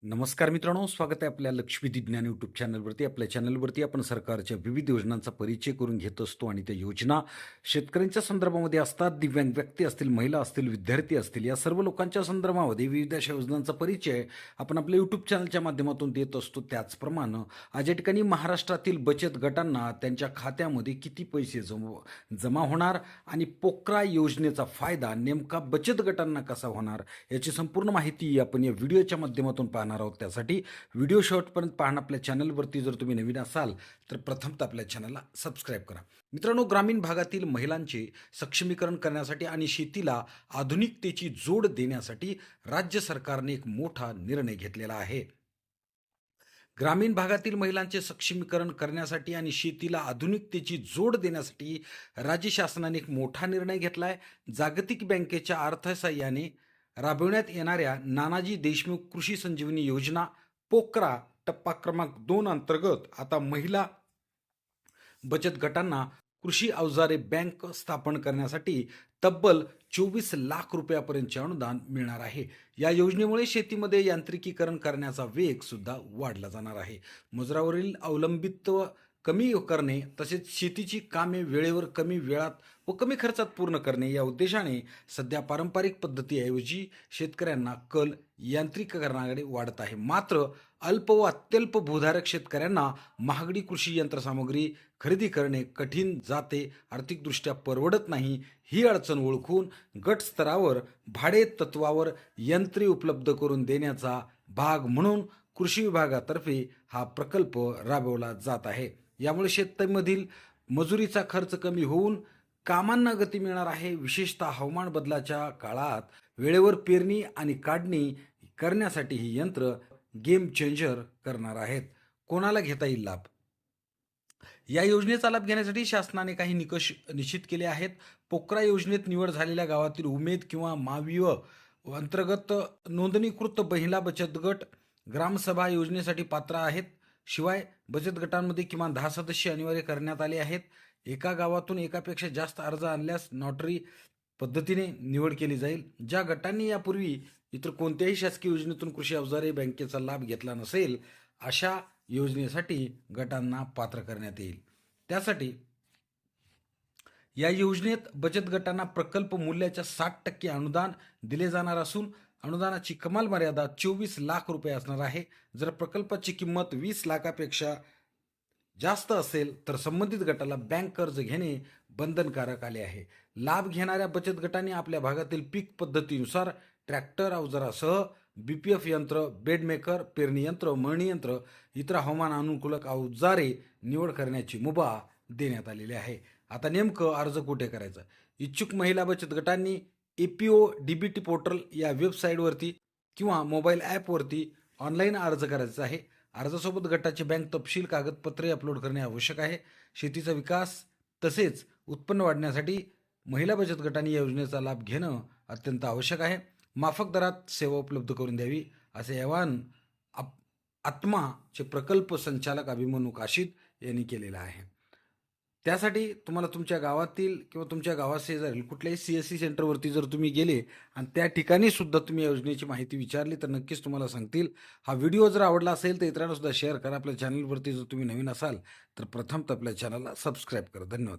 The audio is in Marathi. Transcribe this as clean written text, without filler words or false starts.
नमस्कार मित्रांनो, स्वागत आहे आपल्या लक्ष्मी विज्ञान यूट्यूब चॅनलवरती. आपल्या चॅनलवरती आपण सरकारच्या विविध योजनांचा परिचय करून घेत असतो आणि त्या योजना शेतकऱ्यांच्या संदर्भामध्ये असतात. दिव्यांग व्यक्ती असतील, महिला असतील, विद्यार्थी असतील, या सर्व लोकांच्या संदर्भामध्ये विविध अशा योजनांचा परिचय आपण आपल्या यूट्यूब चॅनलच्या माध्यमातून देत असतो. त्याचप्रमाणे आज या ठिकाणी महाराष्ट्रातील बचत गटांना त्यांच्या खात्यामध्ये किती पैसे जमा होणार आणि पोकरा योजनेचा फायदा नेमका बचत गटांना कसा होणार, याची संपूर्ण माहिती आपण या व्हिडिओच्या माध्यमातून पाहणार आहोत. त्यासाठी व्हिडिओ शेवटपर्यंत पाहणं. आपल्या चॅनलवरती जर तुम्ही नवीन असाल तर प्रथमतः आपल्या चॅनलला सबस्क्राईब करा. मित्रांनो, ग्रामीण भागातील महिलांचे सक्षमीकरण करण्यासाठी आणि शेतीला आधुनिकतेची जोड देण्यासाठी राज्य सरकारने एक मोठा निर्णय घेतलेला आहे. ग्रामीण भागातील महिलांचे सक्षमीकरण करण्यासाठी आणि शेतीला आधुनिकतेची जोड देण्यासाठी राज्य शासनाने एक मोठा निर्णय घेतला आहे. जागतिक बँकेच्या अर्थसहाय्याने राबविण्यात येणाऱ्या नानाजी देशमुख कृषी संजीवनी योजना पोकरा टप्पा क्रमांक 2 अंतर्गत आता महिला बचत गटांना कृषी अवजारे बँक स्थापन करण्यासाठी तब्बल 24 लाख रुपयापर्यंतचे अनुदान मिळणार आहे. या योजनेमुळे शेतीमध्ये यांत्रिकीकरण करण्याचा वेग सुद्धा वाढला जाणार आहे. मजुरावरील अवलंबित्व कमी करणे तसेच शेतीची कामे वेळेवर कमी वेळात व कमी खर्चात पूर्ण करणे या उद्देशाने सध्या पारंपरिक पद्धतीऐवजी शेतकऱ्यांना कल यांत्रिकीकरणाकडे वाढत आहे. मात्र अल्प व अत्यल्प भूधारक शेतकऱ्यांना महागडी कृषी यंत्रसामुग्री खरेदी करणे कठीण जाते, आर्थिकदृष्ट्या परवडत नाही. ही अडचण ओळखून गट स्तरावर भाडे तत्वावर यंत्रे उपलब्ध करून देण्याचा भाग म्हणून कृषी विभागातर्फे हा प्रकल्प राबवला जात आहे. यामुळे शेतामधील मजुरीचा खर्च कमी होऊन कामांना गती मिळणार आहे. विशेषतः हवामान बदलाच्या काळात वेळेवर पेरणी आणि काढणी करण्यासाठी ही यंत्र गेम चेंजर करणार आहेत. कोणाला घेता येईल लाभ? या योजनेचा लाभ घेण्यासाठी शासनाने काही निकष निश्चित केले आहेत. पोकरा योजनेत निवड झालेल्या गावातील उमेद किंवा माविव अंतर्गत नोंदणीकृत महिला बचत गट ग्रामसभा योजनेसाठी पात्र आहेत. शिवाय बचत गटांमध्ये किमान 10 सदस्य अनिवार्य करण्यात आले आहेत. एका गावातून एकापेक्षा जास्त अर्ज आणल्यास नॉटरी पद्धतीने निवड केली जाईल. ज्या गटांनी यापूर्वी इतर कोणत्याही शासकीय योजनेतून कृषी अवजारे बँकेचा लाभ घेतला नसेल, अशा योजनेसाठी गटांना पात्र करण्यात येईल. त्यासाठी या योजनेत बचत गटांना प्रकल्प मूल्याच्या 60% अनुदान दिले जाणार असून अनुदानाची कमाल मर्यादा 24 लाख रुपये असणार आहे. जर प्रकल्पाची किंमत 20 लाखापेक्षा जास्त असेल तर संबंधित गटाला बँक कर्ज घेणे बंधनकारक आले आहे. लाभ घेणाऱ्या बचत गटांनी आपल्या भागातील पीक पद्धतीनुसार ट्रॅक्टर अवजारासह BPF यंत्र, बेड मेकर, पेरणी यंत्र, मळणी यंत्र, इतर हवामान अनुकूलक अवजारे निवड करण्याची मुभा देण्यात आलेली आहे. आता नेमकं अर्ज कुठे करायचा? इच्छुक महिला बचत गटांनी APO DBT पोर्टल या वेबसाईटवरती किंवा मोबाईल ॲपवरती ऑनलाईन अर्ज करायचा आहे. अर्जासोबत गटाचे बँक तपशील, कागदपत्रे अपलोड करणे आवश्यक आहे. शेतीचा विकास तसेच उत्पन्न वाढण्यासाठी महिला बचत गटांनी या योजनेचा लाभ घेणं अत्यंत आवश्यक आहे. माफक दरात सेवा उपलब्ध करून द्यावी असे आवाहन आत्माचे प्रकल्प संचालक अभिमन्यू काशीद यांनी केलेलं आहे. त्यासाठी तुम्हाला तुमच्या गावातील किंवा तुमच्या गावाशेजारील कुठल्याही CSC सेंटरवरती जर तुम्ही गेले आणि त्या ठिकाणी सुद्धा तुम्ही या योजनेची माहिती विचारली तर नक्कीच तुम्हाला सांगतील. हा व्हिडिओ जर आवडला असेल तर इतरांना सुद्धा शेअर करा. आपल्या चॅनलवरती जर तुम्ही नवीन असाल तर प्रथमतः आपल्या चॅनलला सबस्क्राईब करा. धन्यवाद.